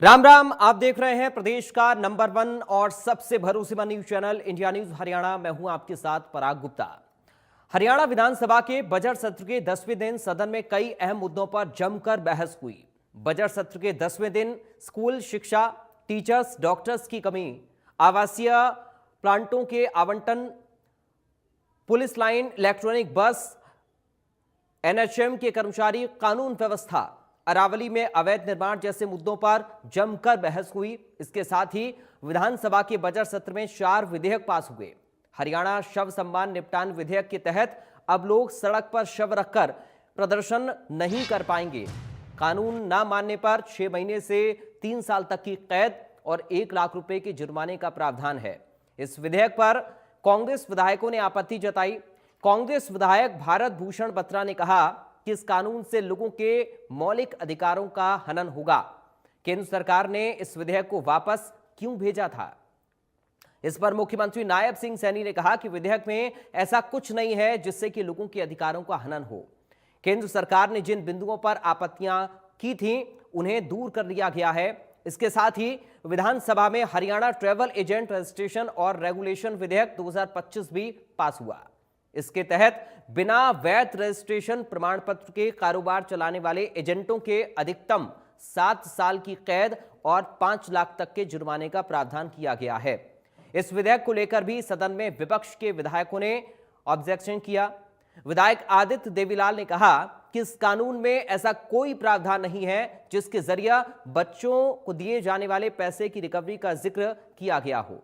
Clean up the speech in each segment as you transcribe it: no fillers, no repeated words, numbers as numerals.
राम राम। आप देख रहे हैं प्रदेश का नंबर 1 और सबसे भरोसेमंद news channel India news Haryana. मैं हूं आपके साथ पराग गुप्ता। हरियाणा विधानसभा के बजट सत्र के 10वें दिन सदन में कई अहम मुद्दों पर जमकर बहस हुई। बजट सत्र के 10वें दिन स्कूल शिक्षा, टीचर्स, डॉक्टर्स की कमी, आवासीय प्लांटों के आवंटन, पुलिस लाइन, इलेक्ट्रॉनिक बस, एनएचएम के कर्मचारी, कानून व्यवस्था, अरावली में अवैध निर्माण जैसे मुद्दों पर जमकर बहस हुई। इसके साथ ही विधानसभा के बजट सत्र में 4 विधेयक पास हुए। हरियाणा शव सम्मान निपटान विधेयक के तहत अब लोग सड़क पर शव रखकर प्रदर्शन नहीं कर पाएंगे। कानून न मानने पर 6 महीने से 3 साल तक की कैद और 1 लाख रुपए के जुर्माने का प्रावधान है। इस विधेयक पर कांग्रेस विधायकों ने आपत्ति जताई। कांग्रेस विधायक भारत भूषण बत्रा ने कहा कि इस कानून से लोगों के मौलिक अधिकारों का हनन होगा। केंद्र सरकार ने इस विधेयक को वापस क्यों भेजा था? इस पर मुख्यमंत्री नायब सिंह सैनी ने कहा कि विधेयक में ऐसा कुछ नहीं है जिससे कि लोगों के अधिकारों का हनन हो। केंद्र सरकार ने जिन बिंदुओं पर आपत्तियां की थीं उन्हें दूर कर लिया गया है। इसके साथ ही विधानसभा में हरियाणा ट्रैवल एजेंट रजिस्ट्रेशन और रेगुलेशन विधेयक 2025 भी पास हुआ। इसके तहत बिना वैध रजिस्ट्रेशन प्रमाण पत्र के कारोबार चलाने वाले एजेंटों के अधिकतम 7 साल की कैद और 5 लाख तक के जुर्माने का प्रावधान किया गया है। इस विधेयक को लेकर भी सदन में विपक्ष के विधायकों ने ऑब्जेक्शन किया। विधायक आदित्य देवीलाल ने कहा कि इस कानून में ऐसा कोई प्रावधान नहीं है जिसके जरिए बच्चों को दिए जाने वाले पैसे की रिकवरी का जिक्र किया गया हो।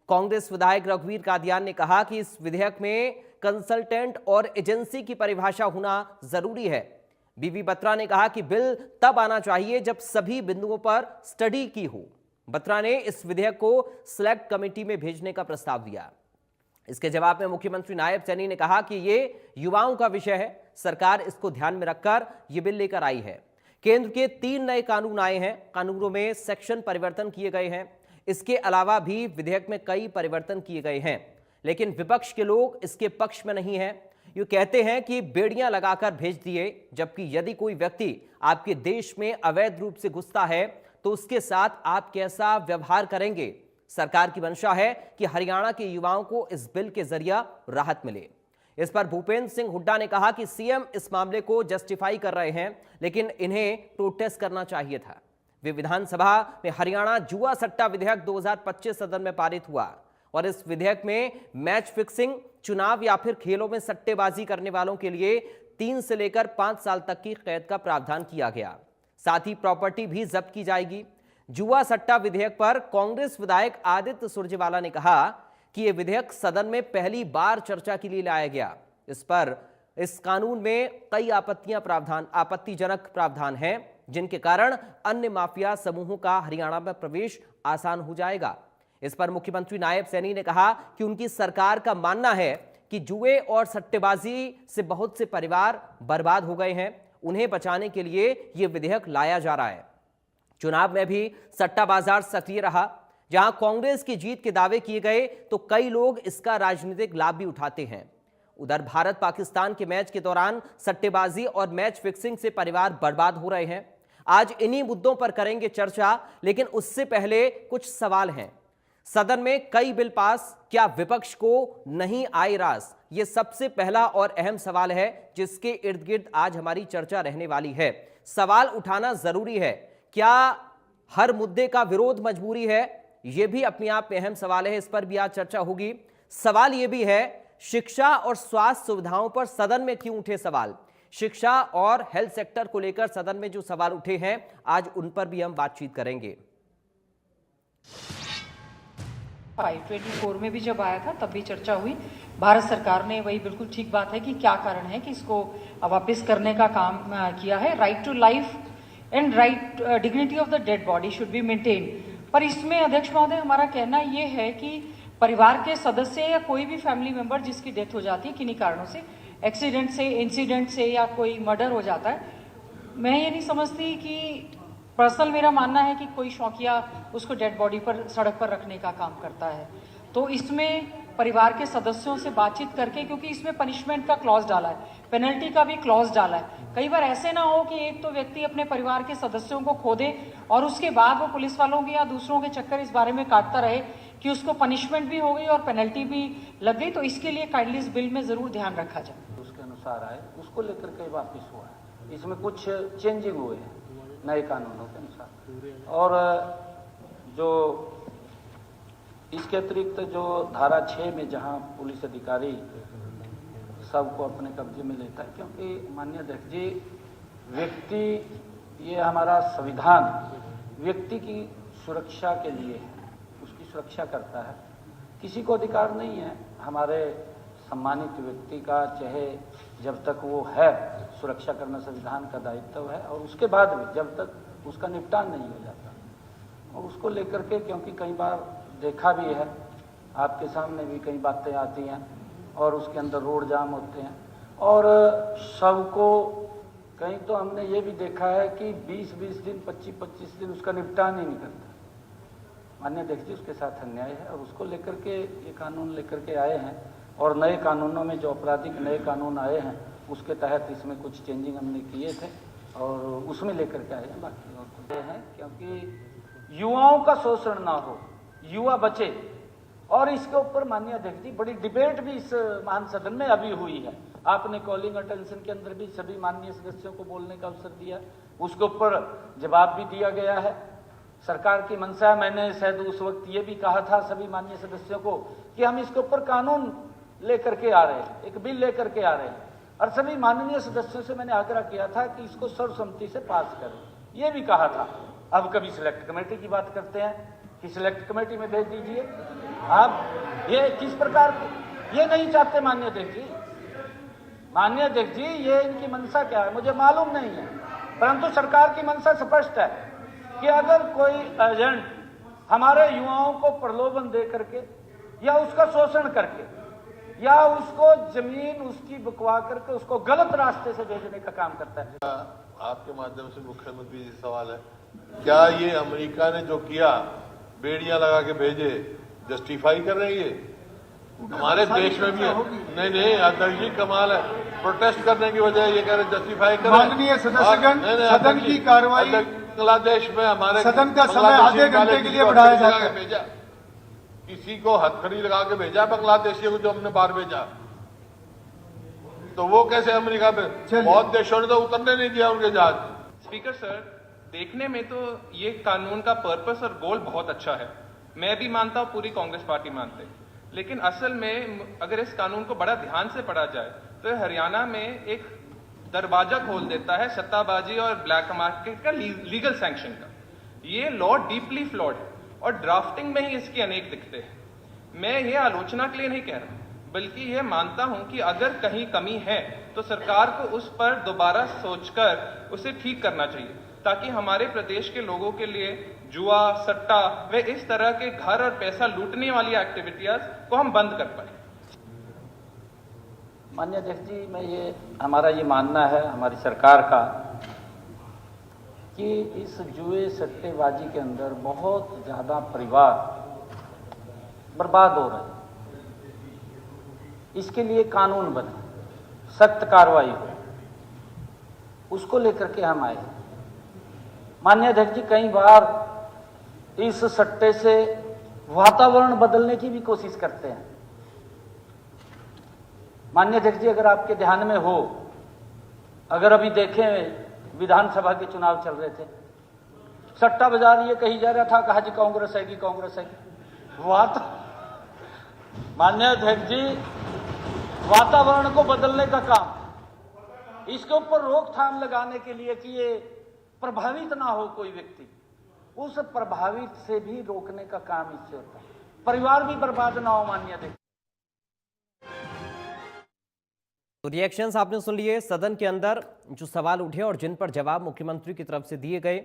कांग्रेस विधायक रघुवीर कादियान ने कहा कि इस विधेयक में कंसल्टेंट और एजेंसी की परिभाषा होना जरूरी है। बीबी बत्रा ने कहा कि बिल तब आना चाहिए जब सभी बिंदुओं पर स्टडी की हो। बत्रा ने इस विधेयक को सिलेक्ट कमेटी में भेजने का प्रस्ताव दिया। इसके जवाब में मुख्यमंत्री नायब सैनी ने कहा कि ये युवाओं का विषय है, सरकार इसको ध्यान में रखकर ये बिल लेकर आई है। केंद्र के 3 नए कानून आए हैं। कानूनों में सेक्शन परिवर्तन किए गए हैं। इसके अलावा भी विधेयक में कई परिवर्तन किए गए हैं, लेकिन विपक्ष के लोग इसके पक्ष में नहीं हैं। ये कहते हैं कि बेड़ियां लगाकर भेज दिए, जबकि यदि कोई व्यक्ति आपके देश में अवैध रूप से घुसता है तो उसके साथ आप कैसा व्यवहार करेंगे? सरकार की मंशा है कि हरियाणा के युवाओं को इस बिल के जरिए राहत मिले। इस पर भूपेंद्र सिंह हुड्डा ने कहा कि सीएम इस मामले को जस्टिफाई कर रहे हैं, लेकिन इन्हें प्रोटेस्ट करना चाहिए था। वे विधानसभा में हरियाणा जुआ सट्टा विधेयक 2025 सदन में पारित हुआ और इस विधेयक में मैच फिक्सिंग, चुनाव या फिर खेलों में सट्टेबाजी करने वालों के लिए 3 से लेकर 5 साल तक की कैद का प्रावधान किया गया। साथ ही प्रॉपर्टी भी जब्त की जाएगी। जुआ सट्टा विधेयक पर कांग्रेस विधायक आदित्य सुरजेवाला ने कहा कि यह विधेयक सदन में पहली बार चर्चा के लिए लाया गया। इस कानून में कई आपत्तिजनक प्रावधान हैं, जिनके कारण अन्य माफिया समूहों का हरियाणा में प्रवेश आसान हो जाएगा। इस पर मुख्यमंत्री नायब सैनी ने कहा कि उनकी सरकार का मानना है कि जुए और सट्टेबाजी से बहुत से परिवार बर्बाद हो गए हैं। उन्हें बचाने के लिए यह विधेयक लाया जा रहा है। चुनाव में भी सट्टा बाजार सक्रिय रहा। जहां कांग्रेस की जीत के दावे किए गए तो कई लोग इसका राजनीतिक लाभ भी उठाते हैं। उधर भारत पाकिस्तान के मैच के दौरान सट्टेबाजी और मैच फिक्सिंग से परिवार बर्बाद हो रहे हैं। आज इन्हीं मुद्दों पर करेंगे चर्चा, लेकिन उससे पहले कुछ सवाल हैं। सदन में कई बिल पास, क्या विपक्ष को नहीं आए रास? यह सबसे पहला और अहम सवाल है जिसके इर्द गिर्द आज हमारी चर्चा रहने वाली है। सवाल उठाना जरूरी है। क्या हर मुद्दे का विरोध मजबूरी है? यह भी अपने आप में अहम सवाल है। इस पर भी आज चर्चा होगी। सवाल यह भी है, शिक्षा और स्वास्थ्य सुविधाओं पर सदन में क्यों उठे सवाल? शिक्षा और हेल्थ सेक्टर को लेकर सदन में जो सवाल उठे हैं, आज उन पर भी हम बातचीत करेंगे। 24 में भी जब आया था तब भी चर्चा हुई। भारत सरकार ने वही बिल्कुल ठीक बात है कि क्या कारण है कि इसको वापस करने का काम किया है। Right to life and right dignity of the dead body should be maintain. पर इसमें अध्यक्ष महोदय हमारा कहना ये है कि परिवार के सदस्य या कोई भी फैमिली मेंबर जिसकी डेथ हो जाती है किन्हीं कारणों से, एक्सीडेंट से, इंसिडेंट से या कोई मर्डर हो जाता है, मैं ये नहीं समझती कि पर्सनल मेरा मानना है कि कोई शौकिया उसको डेड बॉडी पर सड़क पर रखने का काम करता है। तो इसमें परिवार के सदस्यों से बातचीत करके, क्योंकि इसमें पनिशमेंट का क्लॉज डाला है, पेनल्टी का भी क्लॉज डाला है। कई बार ऐसे ना हो कि एक तो व्यक्ति अपने परिवार के सदस्यों को खो दे और उसके बाद वो पुलिस वालों के या दूसरों के चक्कर इस बारे में काटता रहे कि उसको पनिशमेंट भी हो गई और पेनल्टी भी लग गई। तो इसके लिए काइंडली इस बिल में जरूर ध्यान रखा जाए। उसके अनुसार आए, उसको लेकर के वापस हुआ है। इसमें कुछ चेंजिंग हुए हैं नए कानूनों के अनुसार। और जो इसके अतिरिक्त जो धारा 6 में जहां पुलिस अधिकारी सबको अपने कब्जे में लेता है, क्योंकि माननीय अध्यक्ष जी, व्यक्ति, ये हमारा संविधान व्यक्ति की सुरक्षा के लिए है, उसकी सुरक्षा करता है। किसी को अधिकार नहीं है हमारे सम्मानित व्यक्ति का, चाहे जब तक वो है, सुरक्षा करना संविधान का दायित्व है, और उसके बाद भी जब तक उसका निपटान नहीं हो जाता। और उसको लेकर के, क्योंकि कई बार देखा भी है, आपके सामने भी कई बातें आती हैं और उसके अंदर रोड जाम होते हैं, और सबको कहीं तो हमने ये भी देखा है कि 20-20 दिन, 25-25 दिन उसका निपटान ही नहीं करता। माननीय अध्यक्ष जी, उसके साथ अन्याय है और उसको लेकर के ये कानून लेकर के आए हैं। और नए कानूनों में जो आपराधिक नए कानून आए हैं, उसके तहत इसमें कुछ चेंजिंग हमने किए थे और उसमें लेकर के आए हैं। बाकी और कुछ है, क्योंकि युवाओं का शोषण ना हो, युवा बचे। और इसके ऊपर माननीय अध्यक्ष जी, बड़ी डिबेट भी इस महान सदन में अभी हुई है। आपने कॉलिंग अटेंशन के अंदर भी सभी माननीय सदस्यों को बोलने का अवसर दिया, उसके ऊपर जवाब भी दिया गया है। सरकार की मंशा, मैंने शायद उस वक्त ये भी कहा था सभी माननीय सदस्यों को कि हम इसके ऊपर कानून लेकर के आ रहे हैं, एक बिल लेकर के आ रहे हैं, और सभी माननीय सदस्यों से मैंने आग्रह किया था कि इसको सर्वसम्मति से पास करें, ये भी कहा था। अब कभी सिलेक्ट कमेटी की बात करते हैं कि सिलेक्ट कमेटी में भेज दीजिए। आप ये किस प्रकार, ये नहीं चाहते माननीय अध्यक्ष जी। माननीय अध्यक्ष जी, ये इनकी मंशा क्या है मुझे मालूम नहीं है, परंतु सरकार की मंशा स्पष्ट है कि अगर कोई एजेंट हमारे युवाओं को प्रलोभन दे करके या उसका शोषण करके या उसको जमीन उसकी बिकवा करके उसको गलत रास्ते से भेजने का काम करता है। आपके माध्यम से मुख्यमंत्री जी सवाल है, क्या ये अमेरिका ने जो किया, बेड़ियां लगा के भेजे, जस्टिफाई कर रहे हैं? ये हमारे देश में भी है। नहीं अध्यक्ष जी, कमाल है, प्रोटेस्ट करने की बजाय ये कह रहे जस्टिफाई कर। माननीय सदस्यगण, सदन की कार्रवाई, बांग्लादेश में हमारे सदन का समय आधे घंटे के लिए बढ़ाया जाता है। भेजा, किसी को हथकड़ी लगा के भेजा बांग्लादेशियों को, जो हमने बाहर भेजा, तो वो कैसे अमेरिका में? बहुत देशों ने तो उतरने नहीं दिया उनके जहाज। स्पीकर सर, देखने में तो ये कानून का पर्पस और गोल बहुत अच्छा है, मैं भी मानता हूं, पूरी कांग्रेस पार्टी मानते हैं, लेकिन असल में अगर इस कानून को बड़ा ध्यान से पढ़ा जाए तो हरियाणा में एक दरवाजा खोल देता है सट्टाबाजी और ब्लैक मार्केट का लीगल सैंक्शन का। ये लॉ डीपली फ्लॉड है और ड्राफ्टिंग में ही इसके अनेक दिखते हैं। मैं ये आलोचना के लिए नहीं कह रहा, बल्कि ये मानता हूं कि अगर कहीं कमी है तो सरकार को उस पर दोबारा सोचकर उसे ठीक करना चाहिए, ताकि हमारे प्रदेश के लोगों के लिए जुआ, सट्टा व इस तरह के घर और पैसा लूटने वाली एक्टिविटीज को हम बंद कर पाए। माननीय अध्यक्ष जी, हमारा ये मानना है, हमारी सरकार का, कि इस जुए सट्टेबाजी के अंदर बहुत ज्यादा परिवार बर्बाद हो रहे हैं। इसके लिए कानून बने, सख्त कार्रवाई हो, उसको लेकर के हम आए। माननीय अध्यक्ष जी, कई बार इस सट्टे से वातावरण बदलने की भी कोशिश करते हैं। माननीय अध्यक्ष जी, अगर आपके ध्यान में हो, अगर अभी देखें विधानसभा के चुनाव चल रहे थे, सट्टा बाजार ये कही जा रहा था, कहा जी कांग्रेस आएगी, कांग्रेस आएगी। माननीय अध्यक्ष जी, वातावरण को बदलने का काम, इसके ऊपर रोकथाम लगाने के लिए कि ये प्रभावित ना हो कोई व्यक्ति, उस प्रभावित से भी रोकने का काम इससे होता है, परिवार भी बर्बाद ना हो। माननीय अध्यक्ष, तो रिएक्शंस आपने सुन लिए। सदन के अंदर जो सवाल उठे और जिन पर जवाब मुख्यमंत्री की तरफ से दिए गए,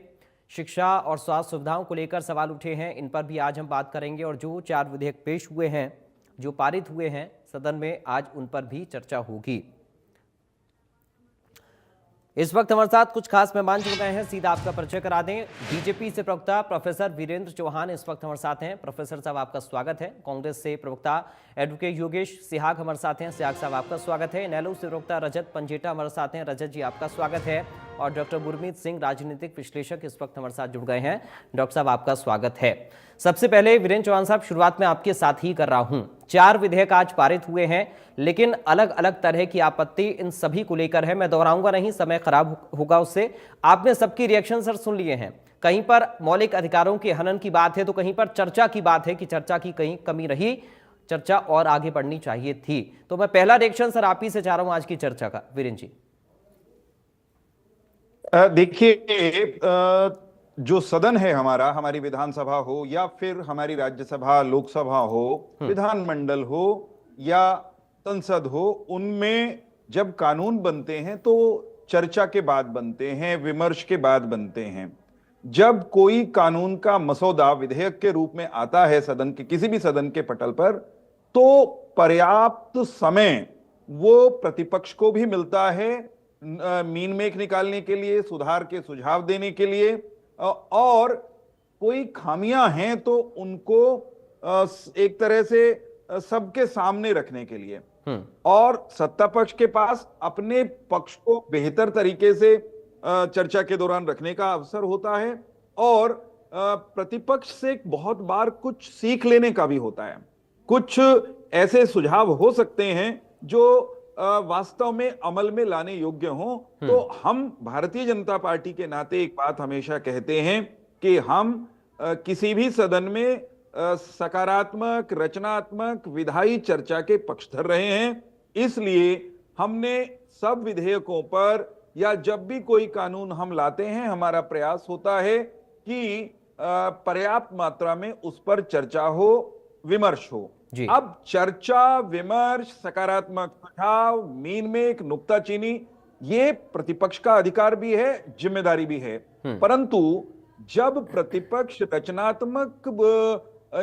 शिक्षा और स्वास्थ्य सुविधाओं को लेकर सवाल उठे हैं, इन पर भी आज हम बात करेंगे। और जो 4 विधेयक पेश हुए हैं, जो पारित हुए हैं सदन में, आज उन पर भी चर्चा होगी। इस वक्त हमारे साथ कुछ खास मेहमान जुड़ गए हैं, सीधा आपका परिचय करा दें। बीजेपी से प्रवक्ता प्रोफेसर वीरेंद्र चौहान इस वक्त हमारे साथ हैं। प्रोफेसर साहब आपका स्वागत है। कांग्रेस से प्रवक्ता एडवोकेट योगेश सिहाग हमारे साथ हैं। सिहाग साहब आपका स्वागत है। इनेलो से प्रवक्ता रजत पंजेटा हमारे साथ हैं। रजत जी आपका स्वागत है। और डॉक्टर गुरमीत सिंह राजनीतिक विश्लेषक इस वक्त हमारे साथ जुड़ गए हैं। डॉक्टर साहब आपका स्वागत है। सबसे पहले वीरेंद्र चौहान साहब, शुरुआत में आपके साथ ही कर रहा हूं। 4 विधेयक आज पारित हुए हैं, लेकिन अलग अलग तरह की आपत्ति इन सभी को लेकर है। मैं दोहराऊंगा नहीं, समय खराब होगा उससे। आपने सबकी रिएक्शन सर सुन लिए हैं। कहीं पर मौलिक अधिकारों के हनन की बात है, तो कहीं पर चर्चा की बात है कि चर्चा की कहीं कमी रही, चर्चा और आगे बढ़नी चाहिए थी। तो मैं पहला रिएक्शन सर आप ही से चाह रहा हूं आज की चर्चा का। वीरेंद्र जी देखिए, जो सदन है हमारा, हमारी विधानसभा हो या फिर हमारी राज्यसभा, लोकसभा हो, विधानमंडल हो या संसद हो, उनमें जब कानून बनते हैं तो चर्चा के बाद बनते हैं, विमर्श के बाद बनते हैं। जब कोई कानून का मसौदा विधेयक के रूप में आता है सदन के किसी भी सदन के पटल पर, तो पर्याप्त समय वो प्रतिपक्ष को भी मिलता है मीन मेख निकालने के लिए, सुधार के सुझाव देने के लिए, और कोई खामियां हैं तो उनको एक तरह से सबके सामने रखने के लिए, और सत्ता पक्ष के पास अपने पक्ष को बेहतर तरीके से चर्चा के दौरान रखने का अवसर होता है, और प्रतिपक्ष से बहुत बार कुछ सीख लेने का भी होता है। कुछ ऐसे सुझाव हो सकते हैं जो वास्तव में अमल में लाने योग्य हों। तो हम भारतीय जनता पार्टी के नाते एक बात हमेशा कहते हैं कि हम किसी भी सदन में सकारात्मक, रचनात्मक, विधायी चर्चा के पक्षधर रहे हैं। इसलिए हमने सब विधेयकों पर या जब भी कोई कानून हम लाते हैं, हमारा प्रयास होता है कि पर्याप्त मात्रा में उस पर चर्चा हो, विमर्श हो। अब चर्चा, विमर्श, सकारात्मक सुझाव, मीन मेख, नुक्ताचीनी, ये प्रतिपक्ष का अधिकार भी है, जिम्मेदारी भी है। परंतु जब प्रतिपक्ष रचनात्मक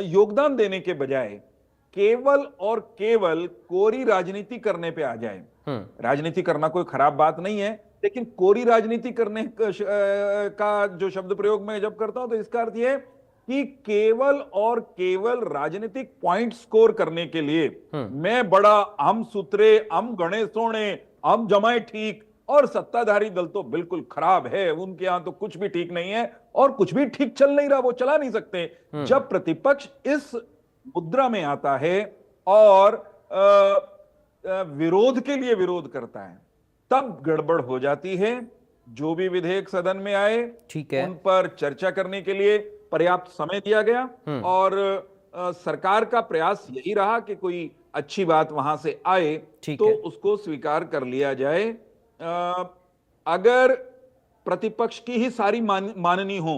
योगदान देने के बजाय केवल और केवल कोरी राजनीति करने पे आ जाए, राजनीति करना कोई खराब बात नहीं है, लेकिन कोरी राजनीति करने का जो शब्द प्रयोग मैं जब करता हूं तो इसका अर्थ यह कि केवल और केवल राजनीतिक पॉइंट स्कोर करने के लिए मैं बड़ा, हम सुतरे, हम गणे सोने, हम जमाए ठीक, और सत्ताधारी दल तो बिल्कुल खराब है, उनके यहां तो कुछ भी ठीक नहीं है और कुछ भी ठीक चल नहीं रहा, वो चला नहीं सकते। जब प्रतिपक्ष इस मुद्रा में आता है और विरोध के लिए विरोध करता है, तब गड़बड़ हो जाती है। जो भी विधेयक सदन में आए, ठीक है, उन पर चर्चा करने के लिए पर्याप्त समय दिया गया, और सरकार का प्रयास यही रहा कि कोई अच्छी बात वहां से आए तो उसको स्वीकार कर लिया जाए। अगर प्रतिपक्ष की ही सारी माननी हो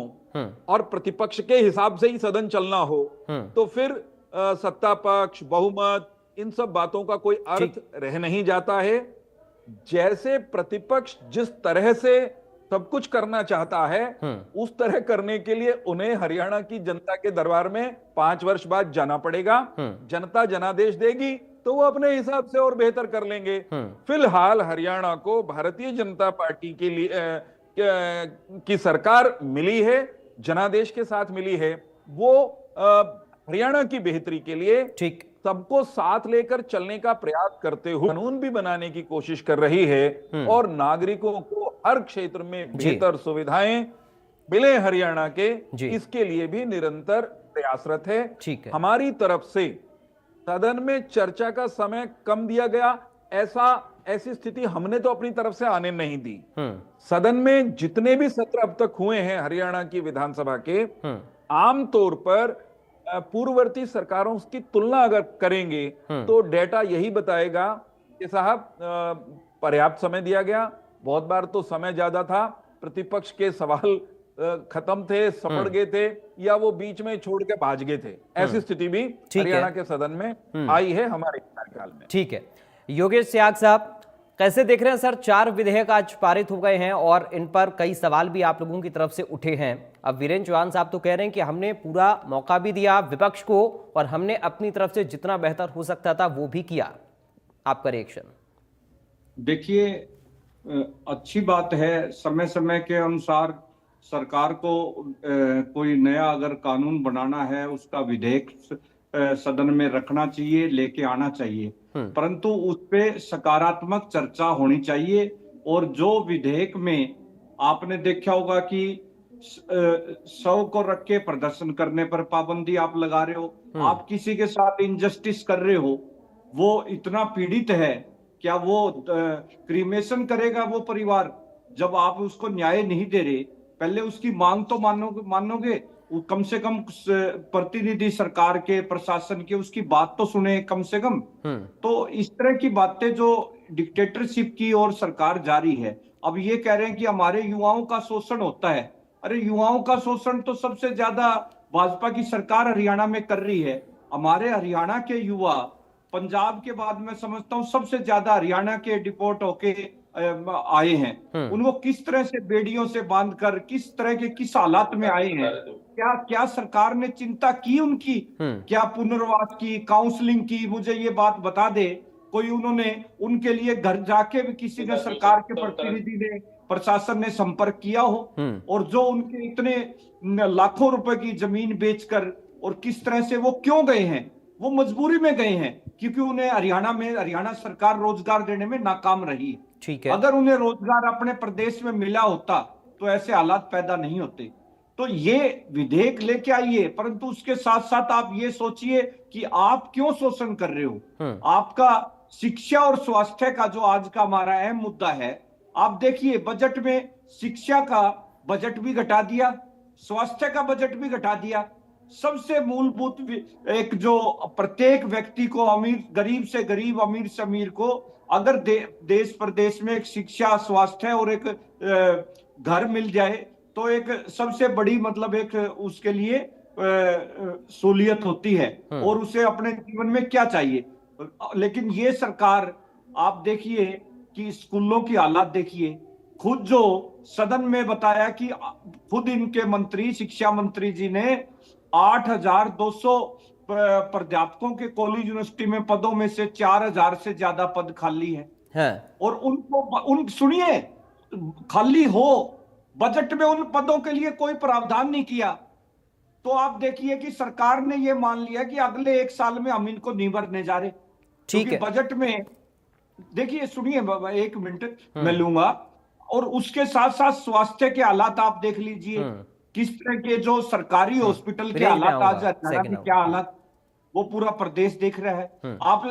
और प्रतिपक्ष के हिसाब से ही सदन चलना हो, तो फिर सत्ता पक्ष, बहुमत, इन सब बातों का कोई अर्थ रह नहीं जाता है। जैसे प्रतिपक्ष जिस तरह से सब कुछ करना चाहता है, उस तरह करने के लिए उन्हें हरियाणा की जनता के दरबार में 5 वर्ष बाद जाना पड़ेगा। जनता जनादेश देगी तो वो अपने हिसाब से और बेहतर कर लेंगे। फिलहाल हरियाणा को भारतीय जनता पार्टी के लिए की सरकार मिली है, जनादेश के साथ मिली है। वो हरियाणा की बेहतरी के लिए ठीक सबको साथ लेकर चलने का प्रयास करते हुए कानून भी बनाने की कोशिश कर रही है, और नागरिकों को हर क्षेत्र में बेहतर सुविधाएं मिले हरियाणा के, इसके लिए भी निरंतर प्रयासरत है। ठीक है, हमारी तरफ से सदन में चर्चा का समय कम दिया गया, ऐसी स्थिति हमने तो अपनी तरफ से आने नहीं दी। सदन में जितने भी सत्र अब तक हुए हैं हरियाणा की विधानसभा के, आमतौर पर पूर्ववर्ती सरकारों की तुलना अगर करेंगे तो डेटा यही बताएगा कि साहब पर्याप्त समय दिया गया। बहुत बार तो समय ज्यादा था, प्रतिपक्ष के सवाल खत्म थे, सपड़ गए थे, या वो बीच में छोड़ के भाज गए थे। ऐसी स्थिति भी हरियाणा के सदन में आई है हमारे कार्यकाल में। ठीक है, योगेश सिहाग साहब कैसे देख रहे हैं सर? 4 विधेयक आज पारित हो गए हैं और इन पर कई सवाल भी आप लोगों की तरफ से उठे हैं। अब वीरेंद्र चौहान साहब तो कह रहे हैं कि हमने पूरा मौका भी दिया विपक्ष को और हमने अपनी तरफ से जितना बेहतर हो सकता था वो भी किया। आपका रिएक्शन? देखिए, अच्छी बात है। समय समय के अनुसार सरकार को कोई नया अगर कानून बनाना है, उसका विधेयक सदन में रखना चाहिए, लेके आना चाहिए, परंतु उस पे सकारात्मक चर्चा होनी चाहिए। और जो विधेयक में आपने देखा होगा कि 100 को रख के प्रदर्शन करने पर पाबंदी आप लगा रहे हो, आप किसी के साथ इनजस्टिस कर रहे हो, वो इतना पीड़ित है, क्या वो क्रीमेशन करेगा वो परिवार? जब आप उसको न्याय नहीं दे रहे, पहले उसकी मांग तो मानोगे वो कम से कम प्रतिनिधि सरकार के, प्रशासन के, उसकी बात तो सुने कम से कम। तो इस तरह की बातें जो डिक्टेटरशिप की ओर सरकार जारी है, अब ये कह रहे हैं कि हमारे युवाओं का शोषण होता है। अरे युवाओं का शोषण तो सबसे ज्यादा भाजपा की सरकार हरियाणा में कर रही है। हमारे हरियाणा के युवा पंजाब के बाद मैं समझता हूं सबसे ज्यादा हरियाणा के डिपोर्ट होके आए हैं। उनको किस तरह से बेड़ियों से बांधकर किस तरह के किस हालात में आए हैं, क्या सरकार ने चिंता की उनकी? क्या पुनर्वास की, काउंसलिंग की? मुझे ये बात बता दे कोई। उन्होंने उनके लिए घर जाके भी किसी ने, सरकार के प्रतिनिधि ने, प्रशासन ने संपर्क किया हो? और जो उनके इतने लाखों रुपए की जमीन बेचकर, और किस तरह से वो क्यों गए हैं? वो मजबूरी में गए हैं, क्योंकि उन्हें हरियाणा सरकार रोजगार देने में नाकाम रही। ठीक है। अगर उन्हें रोजगार अपने प्रदेश में मिला होता तो ऐसे हालात पैदा नहीं होते। तो ये विधेयक लेके आइए, परंतु उसके साथ साथ आप ये सोचिए कि आप क्यों शोषण कर रहे हो। आपका शिक्षा और स्वास्थ्य का जो आज का हमारा अहम मुद्दा है, आप देखिए बजट में शिक्षा का बजट भी घटा दिया, स्वास्थ्य का बजट भी घटा दिया। सबसे मूलभूत एक जो प्रत्येक व्यक्ति को, अमीर गरीब से गरीब, अमीर से अमीर को, अगर देश प्रदेश में एक शिक्षा, स्वास्थ्य और एक घर मिल जाए तो एक सबसे बड़ी मतलब एक उसके लिए सहूलियत होती है, और उसे अपने जीवन में क्या चाहिए। लेकिन ये सरकार, आप देखिए कि स्कूलों की हालात देखिए, खुद जो सदन में बताया कि खुद इनके मंत्री, शिक्षा मंत्री जी ने 8,200 प्राध्यापकों के कॉलेज यूनिवर्सिटी में पदों में से 4,000 से ज्यादा पद खाली है। और उनको सुनिए, खाली हो, बजट में उन पदों के लिए कोई प्रावधान नहीं किया। तो आप देखिए कि सरकार ने यह मान लिया कि अगले 1 साल में हम इनको नहीं भरने जा रहे। ठीक है। बजट में देखिए, सुनिए 1 मिनट मैं लूंगा, और उसके साथ साथ स्वास्थ्य के हालात आप देख लीजिए, किस तरह के जो सरकारी हॉस्पिटल के हालात आज क्या हालात, वो पूरा प्रदेश देख रहा है। आप